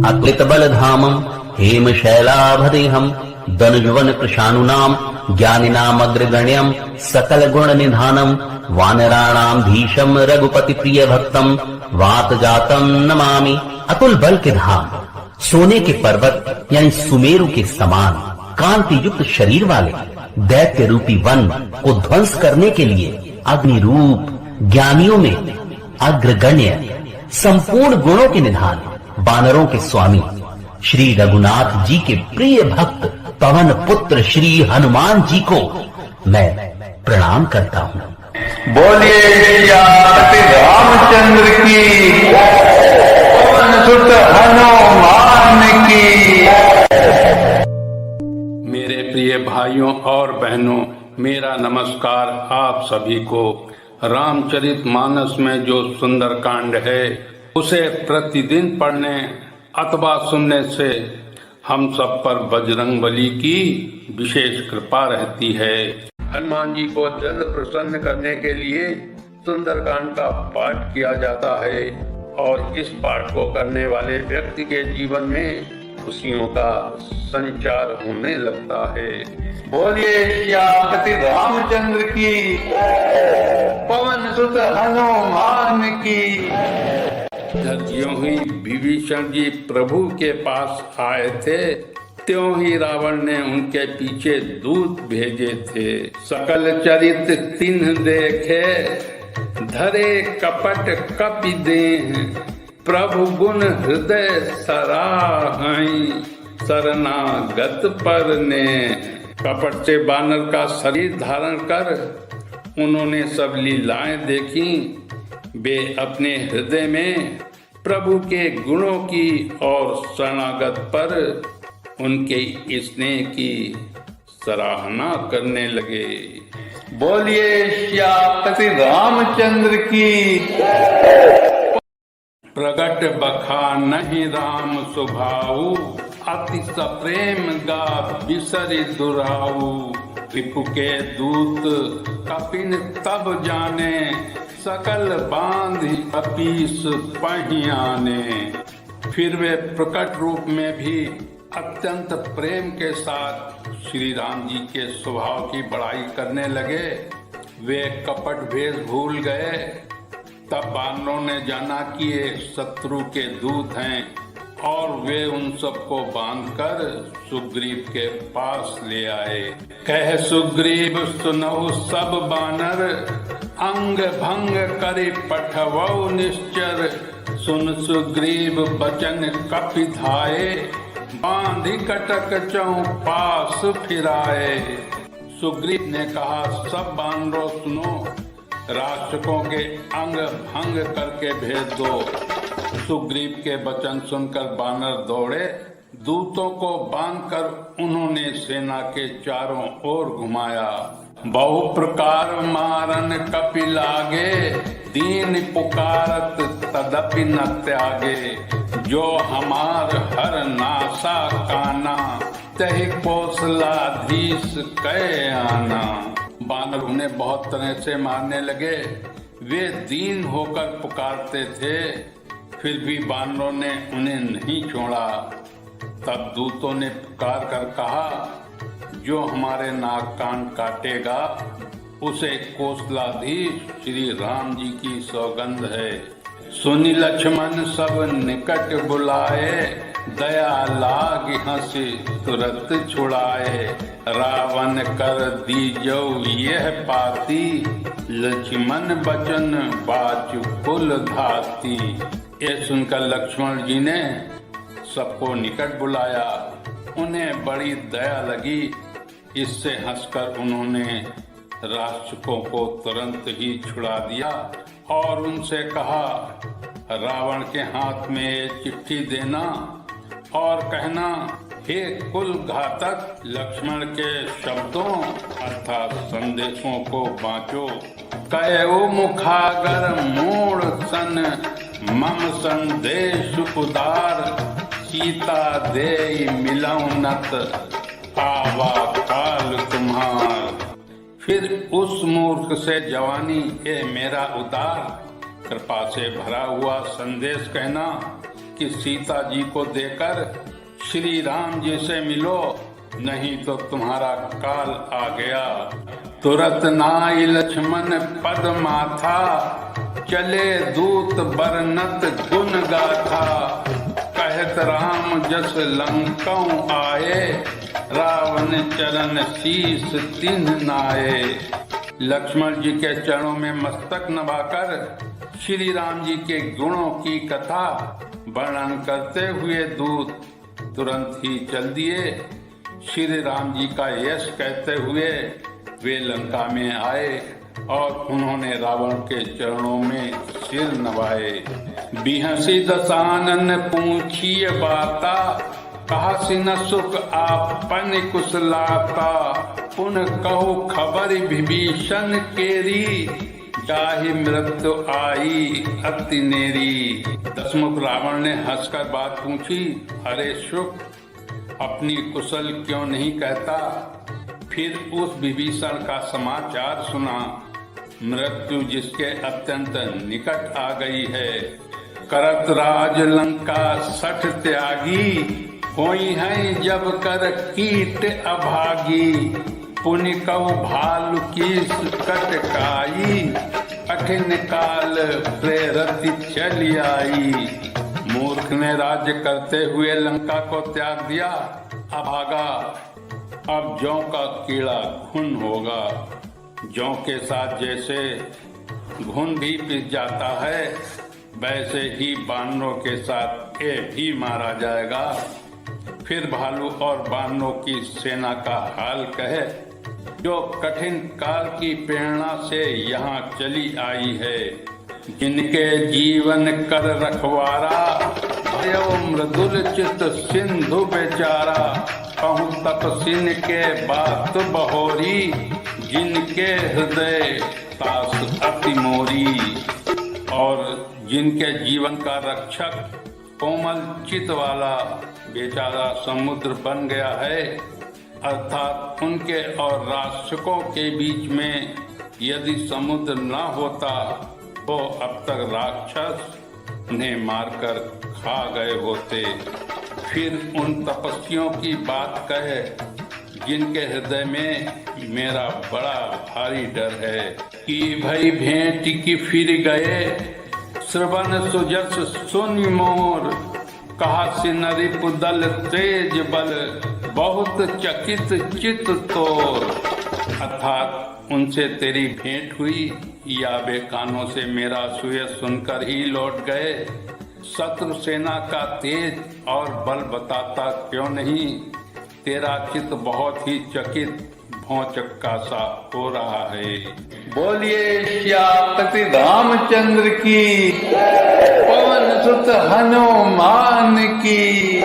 अक्लित बलधामम हेम शैलाभदेहम दनुजवन प्रशानुनाम ज्ञानिनाम अग्रगण्यम सकल गुण निधानम वानराणाम धीशम रघुपति प्रिय भक्तम वात जातम नमामि। अतुल बल के धाम, सोने के पर्वत यानी सुमेरु के समान कांति युक्त शरीर वाले दैत्य रूपी वन को ध्वंस करने के लिए अग्नि रूप, ज्ञानियों में अग्रगण्य, संपूर्ण गुणों के निधान, वानरों के स्वामी श्री रघुनाथ जी के प्रिय भक्त पवन पुत्र श्री हनुमान जी को मैं प्रणाम करता हूँ। बोलिए श्री रामचंद्र की, पवन सुत हनुमान की। मेरे प्रिय भाइयों और बहनों, मेरा नमस्कार आप सभी को। रामचरितमानस में जो सुंदर कांड है उसे प्रतिदिन पढ़ने अथवा सुनने से हम सब पर बजरंगबली की विशेष कृपा रहती है। हनुमान जी को जल्द प्रसन्न करने के लिए सुंदरकांड का पाठ किया जाता है और इस पाठ को करने वाले व्यक्ति के जीवन में खुशियों का संचार होने लगता है। बोलिए श्री रामचंद्र की, पवन सुत हनुमान की। ज्यों ही विभीषण जी प्रभु के पास आए थे त्यों ही रावण ने उनके पीछे दूत भेजे थे। सकल चरित तिन्ह देखे, धरे कपट कपि देह, प्रभु गुण हृदय सराहई, शरणागत पर ने। कपट से बानर का शरीर धारण कर उन्होंने सब लीलाएं देखी। वे अपने हृदय में प्रभु के गुणों की और शरणागत पर उनके स्नेह की सराहना करने लगे। बोलिए श्री रामचंद्र की। प्रगट बखानहि राम स्वभाव, अति सप्रेम गा बिसरि दुराऊ। रिपु के दूत कपिन तब जाने, सकल बांधि कपीस पहियाने। फिर वे प्रकट रूप में भी अत्यंत प्रेम के साथ श्री राम जी के स्वभाव की बड़ाई करने लगे। वे कपट भेष भूल गए। तब वानरों ने जाना कि ये शत्रु के दूत हैं और वे उन सबको बांधकर सुग्रीव के पास ले आए। कह सुग्रीव सुनहु सब बानर, अंग भंग करि पठवौ निश्चर। सुन सुग्रीव बचन कपि धाये, बांधि कटक चौपास फिराए। सुग्रीव ने कहा, सब बानरों सुनो, राक्षकों के अंग भंग करके भेज दो। सुग्रीव के वचन सुनकर बानर दौड़े। दूतों को बांधकर उन्होंने सेना के चारों ओर घुमाया। बहु प्रकार मारन कपि लागे, दीन पुकारत तदपि न त्यागे। जो हमार हर नासा काना, तहि कौशलाधीश कै आना। बानर उन्हें बहुत तरह से मारने लगे। वे दीन होकर पुकारते थे, फिर भी बानरों ने उन्हें नहीं छोड़ा। तब दूतों ने पुकार कर कहा, जो हमारे नाक कान काटेगा उसे कौशलाधीश श्री राम जी की सौगंध है। सुनि लक्ष्मण सब निकट बुलाए, दया लाग हंसी तुरंत छुड़ाए। रावण कर दीजो यह पाती, लक्ष्मण बचन बाचु कुल धाती। ये सुनकर लक्ष्मण जी ने सबको निकट बुलाया। उन्हें बड़ी दया लगी। इससे हंसकर उन्होंने राक्षसों को तुरंत ही छुड़ा दिया और उनसे कहा, रावण के हाथ में एक चिट्ठी देना और कहना, हे कुल घातक, लक्ष्मण के शब्दों अर्थात संदेशों को बांचो। कयो मुखागर मूढ़ सन, मम संदेश उदार। सीता दे मिलौनत, आवा काल तुम्हार। फिर उस मूर्ख से जवानी, ये मेरा उदार कृपा से भरा हुआ संदेश कहना कि सीता जी को देकर श्री राम जी से मिलो, नहीं तो तुम्हारा काल आ गया। तुरत नाई लक्ष्मण पद माथा, चले दूत बरनत गुण गाथा। कहत राम जस लंकाऊ आए, रावण चरण शीस तिन्ह नाये। लक्ष्मण जी के चरणों में मस्तक नभाकर श्री राम जी के गुणों की कथा वर्णन करते हुए दूत तुरंत ही चल दिए। श्री राम जी का यश कहते हुए वे लंका में आए और उन्होंने रावण के चरणों में सिर नवाए। बिहसी दसानन पूछिए बाता, कहासी न सुख आपन कुशलाता। पुन कहु खबर विभीषण केरी, जाहि मृत्यु आई अति नेरी। दशमुख रावण ने हंसकर बात पूछी, अरे शुक, अपनी कुशल क्यों नहीं कहता? फिर उस विभीषण का समाचार सुना, मृत्यु जिसके अत्यंत निकट आ गई है। करत राज लंका सठ त्यागी, होई है जब कर कीट अभागी। पुनि कहु भालु की कटकाई, कठिन काल प्रेरति चली आई। मूर्ख ने राज्य करते हुए लंका को त्याग दिया, अभागा। अब जौ का कीड़ा घुन होगा। जौ के साथ जैसे घुन भी पिस जाता है, वैसे ही बानरों के साथ ये भी मारा जाएगा। फिर भालू और बानरों की सेना का हाल कहे, जो कठिन काल की प्रेरणा से यहाँ चली आई है। जिनके जीवन कर रखवारा, भयो मृदुल चित सिंधु बेचारा। कहूँ तपसिन के बात बहोरी, जिनके हृदय तास अति मोरी। और जिनके जीवन का रक्षक कोमल चित वाला बेचारा समुद्र बन गया है, अर्थात उनके और राक्षसों के बीच में यदि समुद्र न होता तो अब तक राक्षस उन्हें मारकर खा गए होते। फिर उन तपस्वियों की बात कहे, जिनके हृदय में मेरा बड़ा भारी डर है। कि भई भेंट की फिर गए, श्रवण सुजस सुन मोर। कहा सिनरिप दल तेज बल, बहुत चकित चित तोर। अर्थात उनसे तेरी भेंट हुई, या वे कानों से मेरा सुयस सुनकर ही लौट गए। शत्रु सेना का तेज और बल बताता क्यों नहीं? तेरा चित्त बहुत ही चकित भौचक्का सा हो रहा है। बोलिए श्यापति रामचंद्र की, पवन सुत हनुमान की।